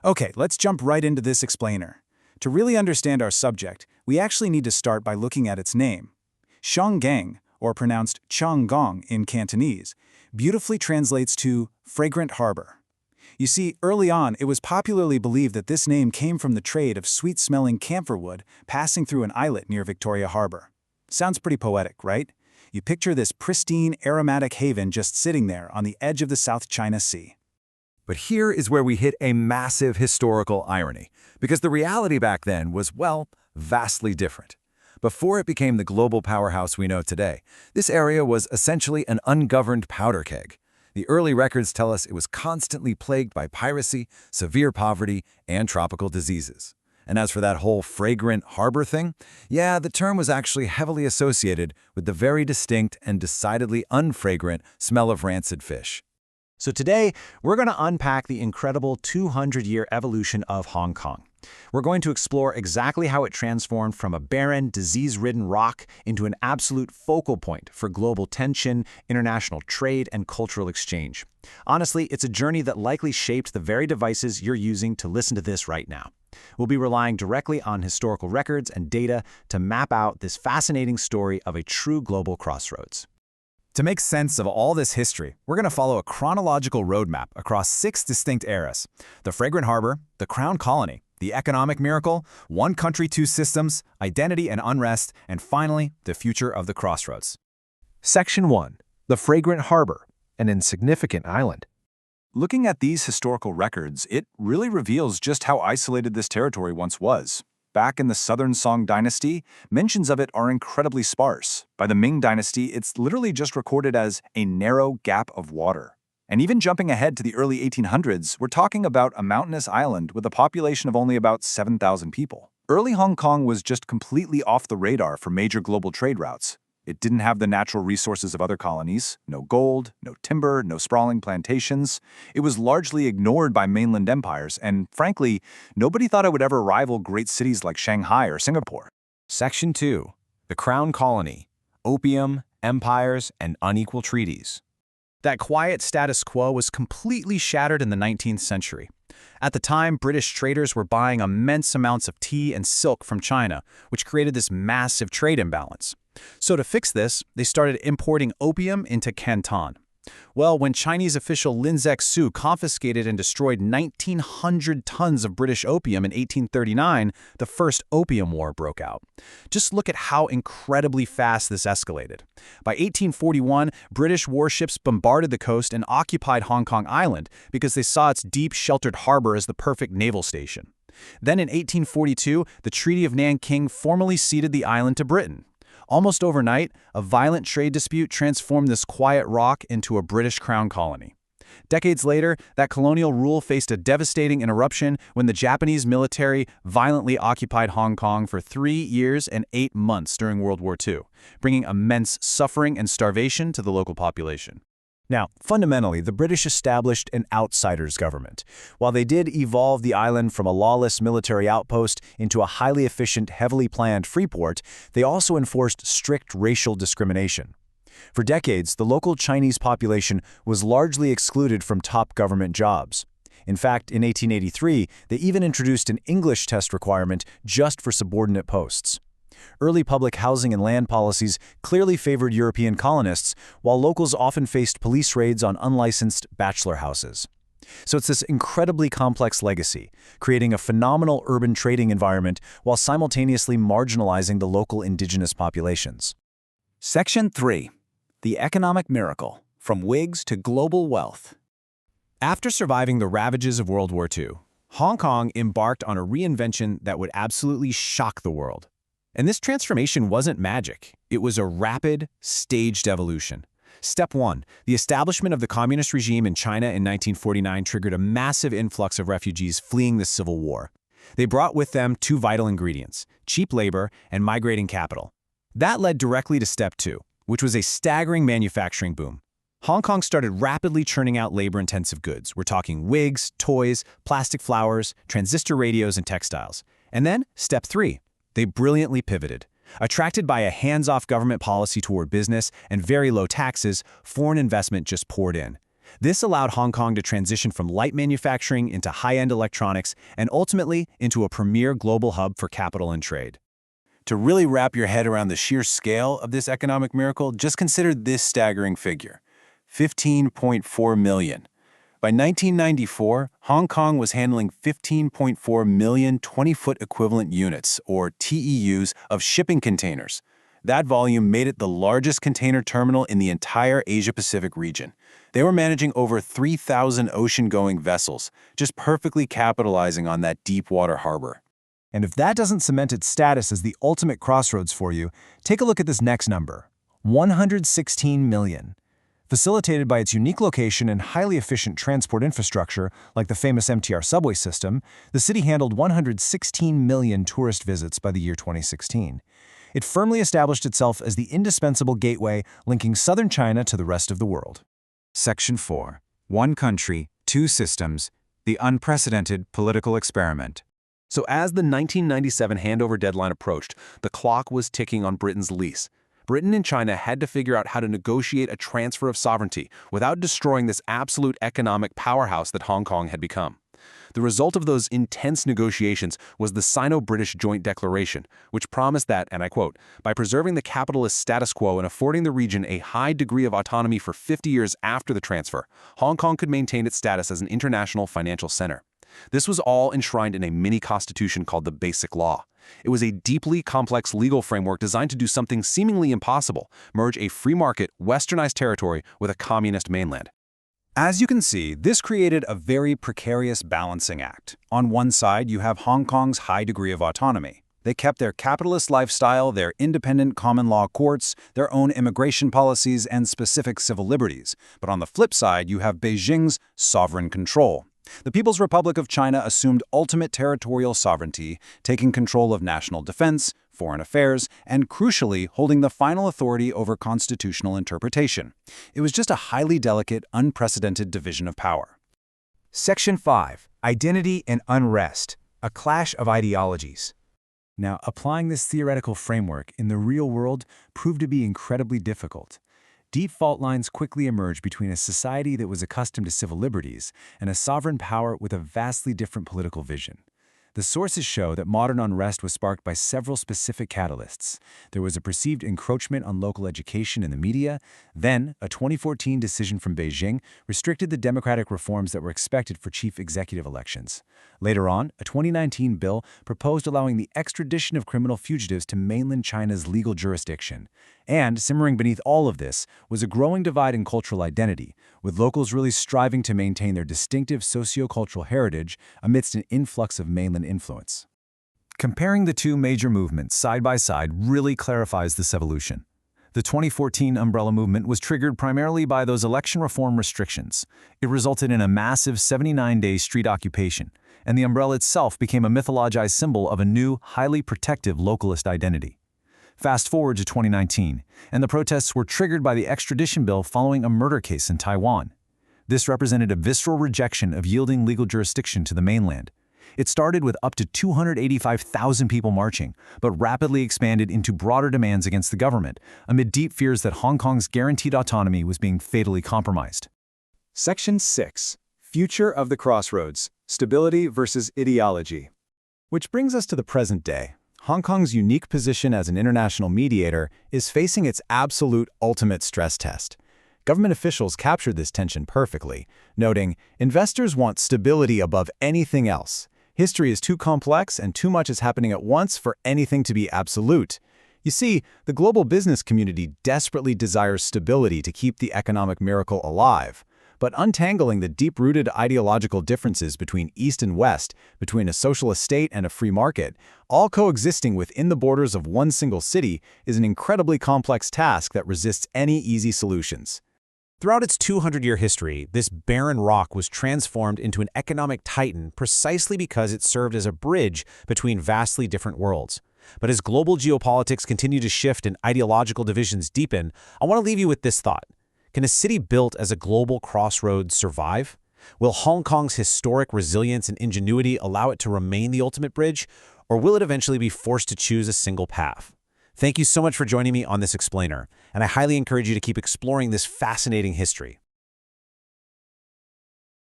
Okay, let's jump right into this explainer. To really understand our subject, we actually need to start by looking at its name. Xianggang, or pronounced Changgong in Cantonese, beautifully translates to fragrant harbor. You see, early on, it was popularly believed that this name came from the trade of sweet-smelling camphor wood passing through an islet near Victoria Harbor. Sounds pretty poetic, right? You picture this pristine, aromatic haven just sitting there on the edge of the South China Sea. But here is where we hit a massive historical irony, because the reality back then was, well, vastly different. Before it became the global powerhouse we know today, this area was essentially an ungoverned powder keg. The early records tell us it was constantly plagued by piracy, severe poverty, and tropical diseases. And as for that whole fragrant harbor thing, yeah, the term was actually heavily associated with the very distinct and decidedly unfragrant smell of rancid fish. So today, we're going to unpack the incredible 200-year evolution of Hong Kong. We're going to explore exactly how it transformed from a barren, disease-ridden rock into an absolute focal point for global tension, international trade, and cultural exchange. Honestly, it's a journey that likely shaped the very devices you're using to listen to this right now. We'll be relying directly on historical records and data to map out this fascinating story of a true global crossroads. To make sense of all this history, we're going to follow a chronological roadmap across 6 distinct eras: the Fragrant Harbor, the Crown Colony, the Economic Miracle, One Country, Two Systems, Identity and Unrest, and finally, the future of the crossroads. Section 1. The Fragrant Harbor, an insignificant island. Looking at these historical records, it really reveals just how isolated this territory once was. Back in the Southern Song dynasty, mentions of it are incredibly sparse. By the Ming dynasty, it's literally just recorded as a narrow gap of water. And even jumping ahead to the early 1800s, we're talking about a mountainous island with a population of only about 7,000 people. Early Hong Kong was just completely off the radar for major global trade routes. It didn't have the natural resources of other colonies: no gold, no timber, no sprawling plantations. It was largely ignored by mainland empires, and frankly, nobody thought it would ever rival great cities like Shanghai or Singapore. Section 2. The Crown Colony, Opium, Empires, and Unequal Treaties. That quiet status quo was completely shattered in the 19th century. At the time, British traders were buying immense amounts of tea and silk from China, which created this massive trade imbalance. So to fix this, they started importing opium into Canton. Well, when Chinese official Lin Zexu confiscated and destroyed 1,900 tons of British opium in 1839, the First Opium War broke out. Just look at how incredibly fast this escalated. By 1841, British warships bombarded the coast and occupied Hong Kong Island because they saw its deep, sheltered harbor as the perfect naval station. Then in 1842, the Treaty of Nanking formally ceded the island to Britain. Almost overnight, a violent trade dispute transformed this quiet rock into a British crown colony. Decades later, that colonial rule faced a devastating interruption when the Japanese military violently occupied Hong Kong for 3 years and 8 months during World War II, bringing immense suffering and starvation to the local population. Now, fundamentally, the British established an outsider's government. While they did evolve the island from a lawless military outpost into a highly efficient, heavily planned free port, they also enforced strict racial discrimination. For decades, the local Chinese population was largely excluded from top government jobs. In fact, in 1883, they even introduced an English test requirement just for subordinate posts. Early public housing and land policies clearly favored European colonists, while locals often faced police raids on unlicensed bachelor houses. So it's this incredibly complex legacy, creating a phenomenal urban trading environment while simultaneously marginalizing the local indigenous populations. Section 3. The Economic Miracle, from Whigs to Global Wealth. After surviving the ravages of World War II, Hong Kong embarked on a reinvention that would absolutely shock the world. And this transformation wasn't magic. It was a rapid, staged evolution. Step 1. The establishment of the communist regime in China in 1949 triggered a massive influx of refugees fleeing the Civil War. They brought with them 2 vital ingredients: cheap labor and migrating capital. That led directly to Step 2, which was a staggering manufacturing boom. Hong Kong started rapidly churning out labor-intensive goods. We're talking wigs, toys, plastic flowers, transistor radios, and textiles. And then, Step 3. They brilliantly pivoted. Attracted by a hands-off government policy toward business and very low taxes, foreign investment just poured in. This allowed Hong Kong to transition from light manufacturing into high-end electronics and ultimately into a premier global hub for capital and trade. To really wrap your head around the sheer scale of this economic miracle, just consider this staggering figure: 15.4 million. By 1994, Hong Kong was handling 15.4 million 20-foot equivalent units, or TEUs, of shipping containers. That volume made it the largest container terminal in the entire Asia-Pacific region. They were managing over 3,000 ocean-going vessels, just perfectly capitalizing on that deep-water harbor. And if that doesn't cement its status as the ultimate crossroads for you, take a look at this next number: 116 million. Facilitated by its unique location and highly efficient transport infrastructure, like the famous MTR subway system, the city handled 116 million tourist visits by the year 2016. It firmly established itself as the indispensable gateway linking southern China to the rest of the world. Section 4. One country, two systems, the unprecedented political experiment. So as the 1997 handover deadline approached, the clock was ticking on Britain's lease. Britain and China had to figure out how to negotiate a transfer of sovereignty without destroying this absolute economic powerhouse that Hong Kong had become. The result of those intense negotiations was the Sino-British Joint Declaration, which promised that, and I quote, "by preserving the capitalist status quo and affording the region a high degree of autonomy for 50 years after the transfer, Hong Kong could maintain its status as an international financial center." This was all enshrined in a mini-constitution called the Basic Law. It was a deeply complex legal framework designed to do something seemingly impossible: merge a free market, westernized territory with a communist mainland. As you can see, this created a very precarious balancing act. On one side, you have Hong Kong's high degree of autonomy. They kept their capitalist lifestyle, their independent common law courts, their own immigration policies, and specific civil liberties. But on the flip side, you have Beijing's sovereign control. The People's Republic of China assumed ultimate territorial sovereignty, taking control of national defense, foreign affairs, and crucially, holding the final authority over constitutional interpretation. It was just a highly delicate, unprecedented division of power. Section 5. Identity and unrest. A clash of ideologies. Now, applying this theoretical framework in the real world proved to be incredibly difficult. Deep fault lines quickly emerged between a society that was accustomed to civil liberties and a sovereign power with a vastly different political vision. The sources show that modern unrest was sparked by several specific catalysts. There was a perceived encroachment on local education and the media. Then, a 2014 decision from Beijing restricted the democratic reforms that were expected for chief executive elections. Later on, a 2019 bill proposed allowing the extradition of criminal fugitives to mainland China's legal jurisdiction. And simmering beneath all of this was a growing divide in cultural identity, with locals really striving to maintain their distinctive sociocultural heritage amidst an influx of mainland influence. Comparing the two major movements side by side really clarifies this evolution. The 2014 umbrella movement was triggered primarily by those election reform restrictions. It resulted in a massive 79-day street occupation, and the umbrella itself became a mythologized symbol of a new, highly protective localist identity. Fast forward to 2019, and the protests were triggered by the extradition bill following a murder case in Taiwan. This represented a visceral rejection of yielding legal jurisdiction to the mainland. It started with up to 285,000 people marching, but rapidly expanded into broader demands against the government, amid deep fears that Hong Kong's guaranteed autonomy was being fatally compromised. Section 6. Future of the Crossroads. Stability versus ideology. Which brings us to the present day. Hong Kong's unique position as an international mediator is facing its absolute ultimate stress test. Government officials captured this tension perfectly, noting, "Investors want stability above anything else. History is too complex and too much is happening at once for anything to be absolute." You see, the global business community desperately desires stability to keep the economic miracle alive. But untangling the deep-rooted ideological differences between East and West, between a socialist state and a free market, all coexisting within the borders of one single city, is an incredibly complex task that resists any easy solutions. Throughout its 200-year history, this barren rock was transformed into an economic titan precisely because it served as a bridge between vastly different worlds. But as global geopolitics continue to shift and ideological divisions deepen, I want to leave you with this thought. Can a city built as a global crossroads survive? Will Hong Kong's historic resilience and ingenuity allow it to remain the ultimate bridge, or will it eventually be forced to choose a single path? Thank you so much for joining me on this explainer, and I highly encourage you to keep exploring this fascinating history.